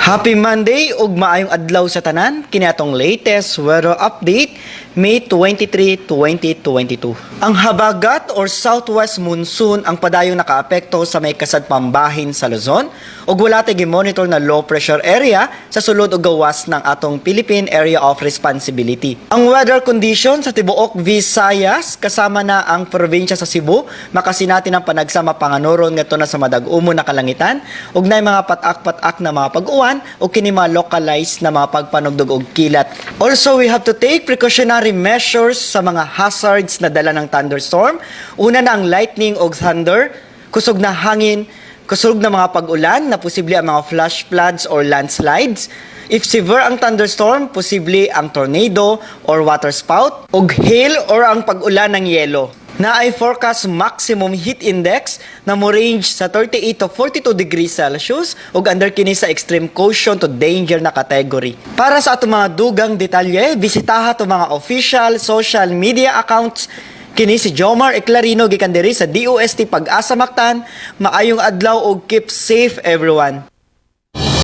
Happy Monday ug maayong adlaw sa tanan. Kini atong latest weather update May 23, 2022. Ang habagat or southwest monsoon ang padayong nakaapekto sa may kasadpambahin sa Luzon ug wala tay gi-monitor na low pressure area sa sulod ug gawas ng atong Philippine Area of Responsibility. Ang weather condition sa tibuok Visayas kasama na ang probinsya sa Cebu makasinati ng panagsama panganuron ngadto na sa madag-umon na kalangitan ug nay mga patak-patak na mga pag-uwan o kini mga localized na mga pagpanugdog og kilat. Also, we have to take precautionary measures sa mga hazards na dala ng thunderstorm. Una na ang lightning o thunder, kusog na hangin, kusog na mga pag-ulan na posible ang mga flash floods or landslides. If severe ang thunderstorm, posible ang tornado or water spout, og hail or ang pag-ulan ng yelo. Na ay forecast maximum heat index na mo range sa 38 to 42 degrees Celsius ug under kini sa extreme caution to danger na category. Para sa atong mga dugang detalye, bisitaha to mga official social media accounts. Kini si Jomar Eclarino gikan diri sa DOST Pag-asa Mactan. Maayong adlaw ug keep safe everyone.